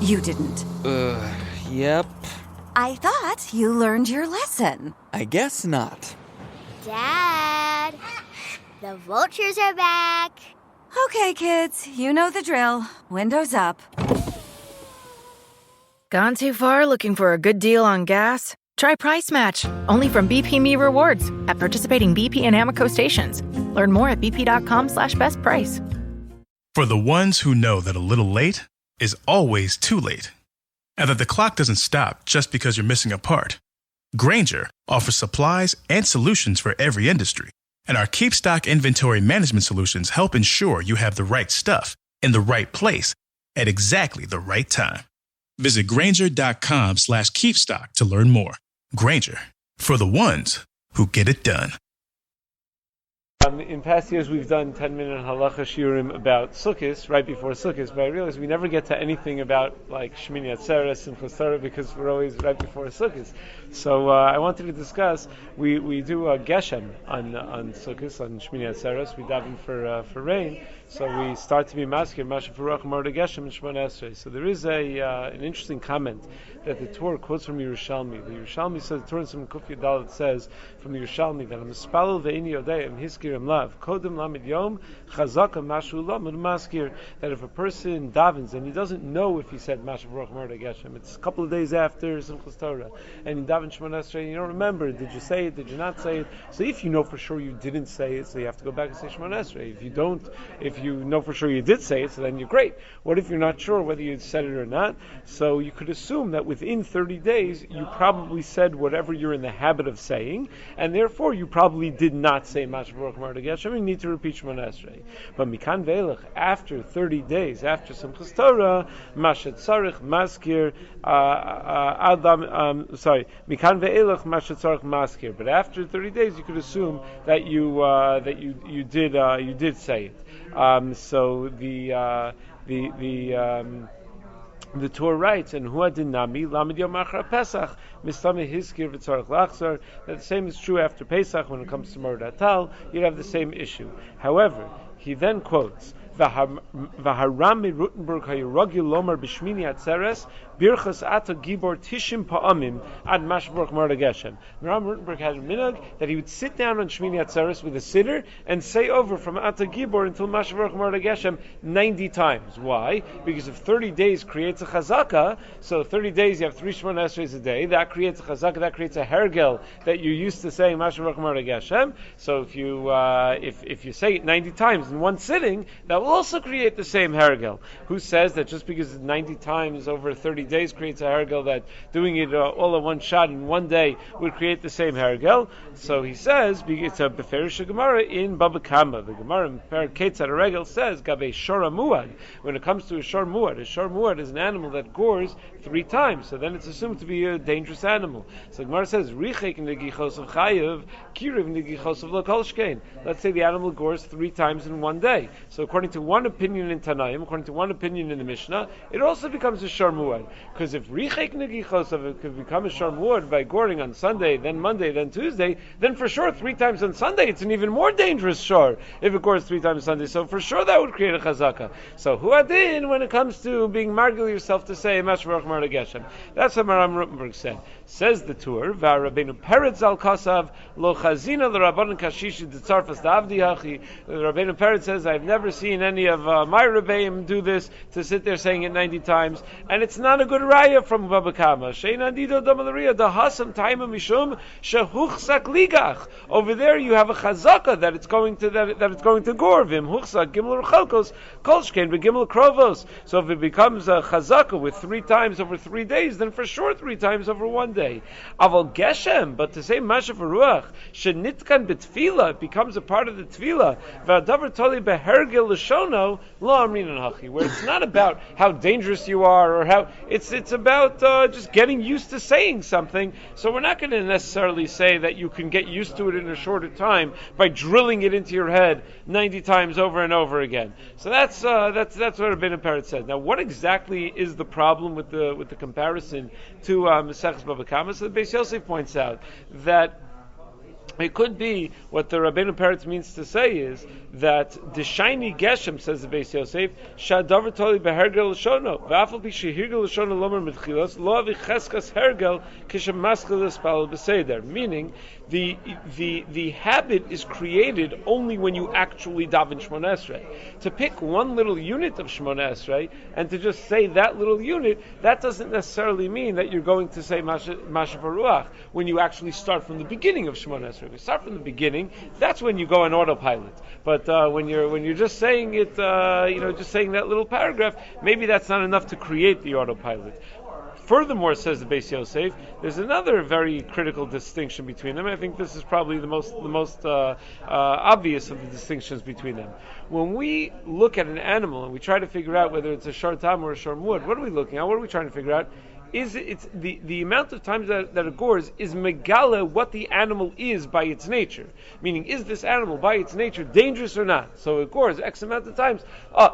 You didn't. Yep. I thought you learned your lesson. I guess not. Dad, the vultures are back. Okay, kids, you know the drill. Windows up. Gone too far looking for a good deal on gas? Try Price Match, only from BP Me Rewards at participating BP and Amoco stations. Learn more at bp.com/best price. For the ones who know that a little late is always too late, and that the clock doesn't stop just because you're missing a part, Grainger offers supplies and solutions for every industry. And our Keep Stock inventory management solutions help ensure you have the right stuff in the right place at exactly the right time. Visit Grainger.com/keepstock to learn more. Grainger, for the ones who get it done. In past years, we've done 10-minute halacha shiurim about Sukkot, right before Sukkot, but I realize we never get to anything about like Shmini Atzeres and Simchas Torah because we're always right before Sukkot. So I wanted to discuss. We do a geshem on Sukkot, on Shmini Atzeres. We daven for rain, so we start to be maskir Mashiv Haruach Morda Geshem and Shmona Esrei. So there is an interesting comment that the Torah quotes from Yerushalmi. The Yerushalmi says, the Torah in some Kuf Yadal says from the Yerushalmi that I'm spalel ve'ini yodei am hiskir am lav kodem lamid yom chazaka mashu lamud maskir, that if a person davens and he doesn't know if he said Mashiv Haruach Morda Geshem, it's a couple of days after Simchas Torah, and he davens Shmona Esrei and you don't remember, did you say it, did you not say it? So if you know for sure you didn't say it, so you have to go back and say Shmona Esrei. If you know for sure you did say it, so then you're great. What if you're not sure whether you said it or not? So you could assume that within 30 days, you probably said whatever you're in the habit of saying, and therefore you probably did not say Mashiv Haruach Morda Geshem. You need to repeat Shmona Esrei. But Mikan Ve'elach, after 30 days, after Simchas Torah, Mashet Tzarich Maskir Mikan Ve'elach Mashet Tzarich Maskir. But after 30 days, you could assume that you did say it. So the Torah writes, and Hua Dinami Lamed Yom Achar Pesach Mistame Hiskir V'Tzarich Lachzor, that the same is true after Pesach. When it comes to Mordat Tal, you'd have the same issue. However, he then quotes V'Harami Rutenberg Hayiragi Lomar B'Shmini Atzeres Birchas Ata Gibor Tishim Pa'amim Ad Mashiv Haruach Morda Geshem. Ram Rutenberg had a minhag that he would sit down on Shmini Atzeres with a siddur and say over from Ata Gibor until Mashiv Haruach Morda Geshem 90 times. Why? Because if 30 days creates a chazaka, so 30 days you have 3 Shmona Esreis a day, that creates a chazaka, that creates a hergel that you're used to saying Mashiv Haruach Morda Geshem. So if you say it 90 times in one sitting, that will also create the same hergel. Who says that just because 90 times over 30 days creates a hergel, that doing it all at one shot in one day would create the same hergel? So he says, it's a Beferish Gemara in Baba Kama. The Gemara in Perak Ketzad Regel says, Gabe Shora Muad. When it comes to a Shor Muad is an animal that gores 3 times. So then it's assumed to be a dangerous animal. So the Gemara says, Richek Negichos of Chayev, Kiriv Negichos of Lokolshkein. Let's say the animal gores 3 times in one day. So according to one opinion in Tanaim, according to one opinion in the Mishnah, it also becomes a Shor Muad. Because if Richek Negichos of it could become a Shor Muad by goring on Sunday, then Monday, then Tuesday, then for sure 3 times on Sunday it's an even more dangerous shor if it gores 3 times Sunday. So for sure that would create a chazaka. So huadin when it comes to being margil yourself to say Mashiv Haruach Morda Geshem. That's what Maram Rutenberg said. Says the Tur, V'Rabbeinu Peretz Zal Kasav Lo Chazina L'Rabbanan Kashishi D'Tzarfas D'Avdi Hachi. Rabbeinu Peretz says, I've never seen any of my Rebbeim do this, to sit there saying it 90 times, and it's not a good raya from Baba Kama. Shein Andido Damalaria Dahasam Taima Mishum Shehuchsak Ligach. Over there you have a chazaka that it's going to gore Vim Huchsak Gimel Rechalkos Kolshkein Begimel Krovos. So if it becomes a chazaka with 3 times over 3 days, then for sure 3 times over one day. Aval Geshem, but to say Mashiv Haruach Shenitkan B'Tfila, it becomes a part of the Tfila. V'Adavar Toli Behergel L'Shono Lo Amrinan Hachi, where it's not about how dangerous you are or how it's about just getting used to saying something. So we're not going to necessarily say that you can get used to it in a shorter time by drilling it into your head 90 times over and over again. So that's what Rabbeinu Peretz says. Now, what exactly is the problem with the comparison to Maseches Baba Kama? So the Beis Yosef points out that It could be what the Rabbeinu Peretz means to say is that the shiny geshem, says the Beis Yosef, shadavar toli behergel l'shono v'afal pi shehirgel l'shono lomer mitchilos lo avi cheskas hergel kishem maskil l'spal b'seder. Meaning, the habit is created only when you actually daven Shmona Esrei. To pick one little unit of Shmona Esrei and to just say that little unit, that doesn't necessarily mean that you're going to say Mashiv Haruach when you actually start from the beginning of Shmona Esrei. If you start from the beginning, that's when you go on autopilot. But when you're just saying it, just saying that little paragraph, maybe that's not enough to create the autopilot. Furthermore, says the Beis Yosef, there's another very critical distinction between them. I think this is probably the most obvious of the distinctions between them. When we look at an animal and we try to figure out whether it's a shor tam or a shor mud, what are we looking at? What are we trying to figure out? Is it's the amount of times that it gores is megala what the animal is by its nature. Meaning, is this animal by its nature dangerous or not? So it gores X amount of times.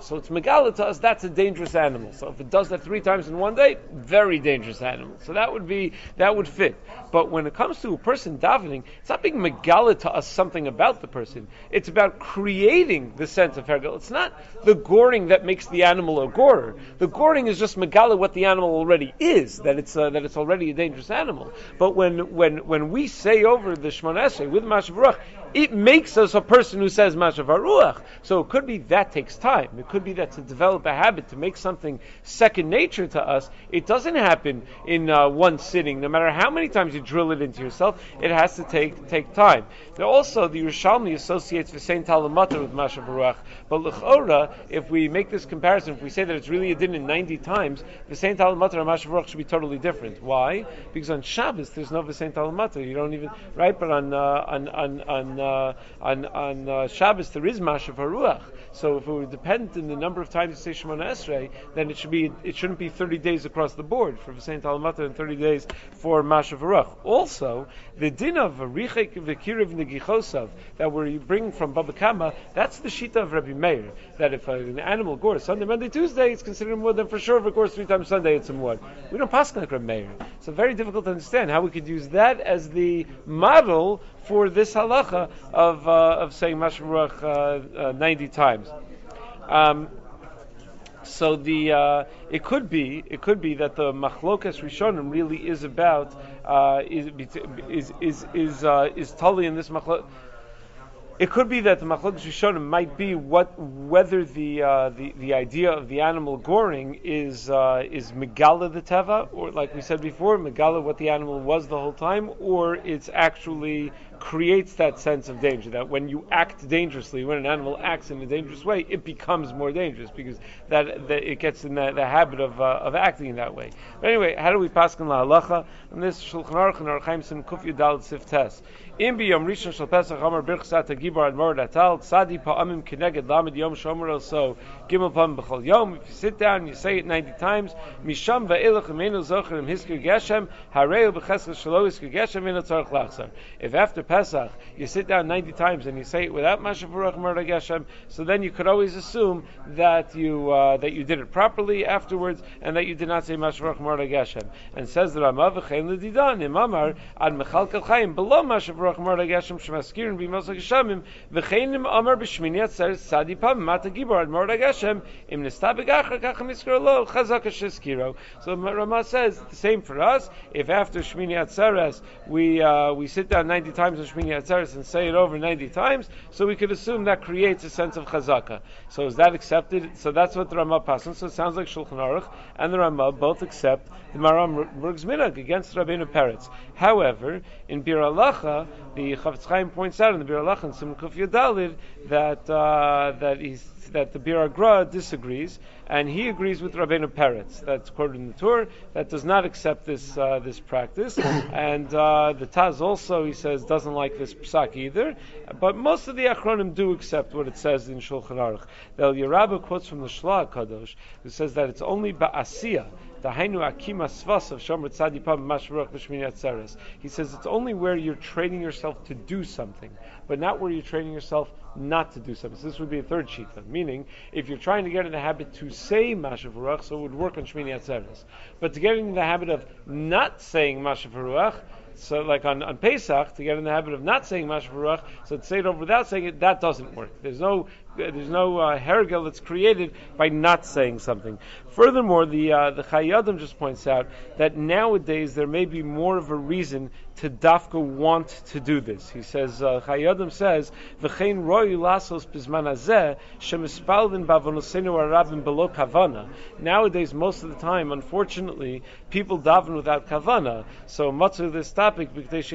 So it's megala to us, that's a dangerous animal. So if it does that 3 times in one day, very dangerous animal. So that would fit. But when it comes to a person davening, it's not being megala to us something about the person. It's about creating the sense of hergel. It's not the goring that makes the animal a gorer. The goring is just megala what the animal already is. That it's already a dangerous animal. But when we say over the Shemona Esrei with Mashiv Haruach, it makes us a person who says Mashiv Haruach. So it could be that takes time. It could be that to develop a habit, to make something second nature to us, it doesn't happen in one sitting. No matter how many times you drill it into yourself, it has to take time. Now also, the Yerushalmi associates the Saint Talamata with Mashiv Haruach. But l'chora, if we make this comparison, if we say that it's really a din in 90 times, the Saint Talamata and Mashiv Haruach should be totally different. Why? Because on Shabbos there's no V'sein Talamata. You don't even right, but on Shabbos there is Mashiv Haruach. So if it were dependent in the number of times you say Shemona Esrei, then it shouldn't be 30 days across the board for V'sein Talamata and 30 days for Mashiv Haruach. Also, the din of Richek V'kiriv Negichosav that we bring from Baba Kama, that's the shita of Rabbi Meir. That if an animal gores Sunday, Monday, Tuesday, it's considered more than for sure. If it gores 3 times Sunday, it's a more. We don't pass like Rabbi Meir. So very difficult to understand how we could use that as the model for this halacha of saying Mashiv Haruach 90 times. So it could be that the machlokas rishonim really is about is totally in this machlok. It could be that the machlokas rishonim might be whether the idea of the animal goring is megala the teva, or like we said before, megala what the animal was the whole time, or it's actually creates that sense of danger, that when you act dangerously, when an animal acts in a dangerous way, it becomes more dangerous because that it gets in the habit of acting in that way. But anyway, how do we paskin la halacha? And this Shulchan Aruch and Aruch Chaim Sim Kuf Yudal Sif Tes. Im biyom rishon shel Pesach Amar Birchsat Hagibar Ad Mor Datal Tzadi Pa'amim Keneged Lamed Yom Shomer So Gimel Pam B'chol Yom. If you sit down, you say it 90 times. Misham Va'elach Imenu Zocher Im Hisker Geshem Hareu B'Cheskel Shelo Hisker Geshem Ino Tzarich Lachzar. If after Pesach you sit down 90 times and you say it without Mashiv Haruach Mor Geshem, so then you could always assume that you did it properly afterwards and that you did not say Mashiv Haruach Mor Geshem. And says the Rama V'chein L'didan Im Amar Ad Mechalkel Chaim Below Mashiv Haruach Mor Geshem Shemaskirin B'Mosach Geshamim V'chein Im Amar B'Shmini Atzeres Tzadi Pam Mata Gibor Ad Mor Geshem Im Nestabig Achar Kachem Iskar Lo Chazak Sheskiro. So Rama says the same for us. If after Shmini Atzeres we sit down 90 times on Shmini Atzeres and say it over 90 times, so we could assume that creates a sense of chazaka. So is that accepted? So that's what the Rama passes. So it sounds like Shulchan Aruch and the Rama both accept the Maram Burg's minhag against Rabbeinu Peretz. However, in Bir Halacha, the Chavetz Chaim points out in the Bir Halacha in Sim Kuf Yudalid that the Bir Agra disagrees, and he agrees with Rabbeinu Peretz. That's quoted in the Torah. That does not accept this practice, and the Taz also, he says, doesn't like this psak either. But most of the Achronim do accept what it says in Shulchan Aruch. The El Yerabba quotes from the Shla Kadosh, who says that it's only ba'asiyah. He says it's only where you're training yourself to do something, but not where you're training yourself not to do something. So this would be a third shita, meaning if you're trying to get in the habit to say Mashiv Haruach, so it would work on Shmini Atzeres. But to get in the habit of not saying Mashiv Haruach, So like on Pesach, to get in the habit of not saying Mashiv Haruach, so to say it over without saying it, that doesn't work. There's no hergel that's created by not saying something. Furthermore, the Chayyim just points out that nowadays there may be more of a reason to dafka want to do this. He says, Chayyim says, "V'chein roi lasos bizman hazeh shemispaldin bavonosenu arabim below kavana." Nowadays, most of the time, unfortunately, people daven without kavana. So matzu this topic because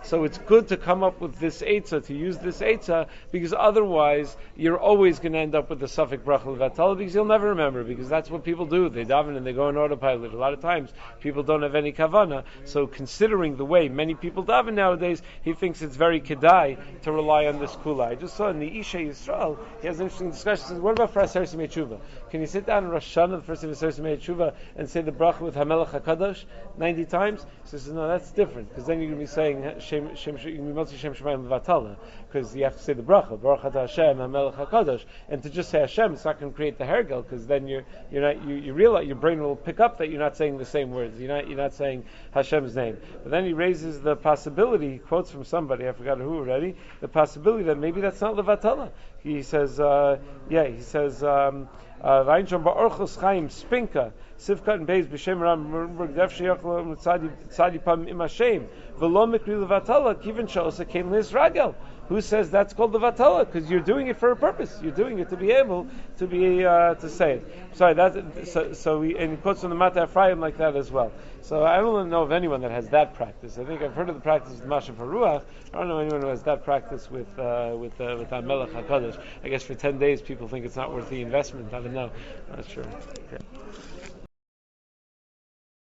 so it's good to come up with this eitzah, to use this eitzah, because otherwise you're always going to end up with the suffix bracha levatala, because you'll never remember, because that's what people do. They daven and they go on autopilot. A lot of times people don't have any kavana. So considering the way many people daven nowadays, he thinks it's very kedai to rely on this kula. I just saw in the Isha Yisrael, he has an interesting discussion. He says, what about for Aser Simei Tshuva? Can you sit down in Rosh Hashanah, the first day of Aser Simei Tshuva, and say the bracha with Hamelech HaKadosh 90 times? He says, no, that's different, because then you're going to be saying Shem Shemayim Levatala, because you have to say the bracha, Baruch Atah Hashem Hamelech HaKadosh, and to just say Hashem, it's not going to create the hergel, because then you realize your brain will pick up that you're not saying the same words. You're not saying Hashem's name. But then he raises the possibility, he quotes from somebody, I forgot who already, the possibility that maybe that's not Levatala. He says, Reinshon ba'orchos chaim spinka sivkat and beis b'shem ram def sheyachlo tzadi pam im Hashem v'lo mikri levatala kivin she'osa kein le'isragel. Who says that's called levatala? Because you're doing it for a purpose. You're doing it to be able to say it. Sorry, and he quotes from the Mata Ephraim like that as well. So I don't know of anyone that has that practice. I think I've heard of the practice with Mashiv Haruach. I don't know anyone who has that practice with Hamelech HaKadosh. I guess for 10 days people think it's not worth the investment. I don't know. I'm not sure. Okay.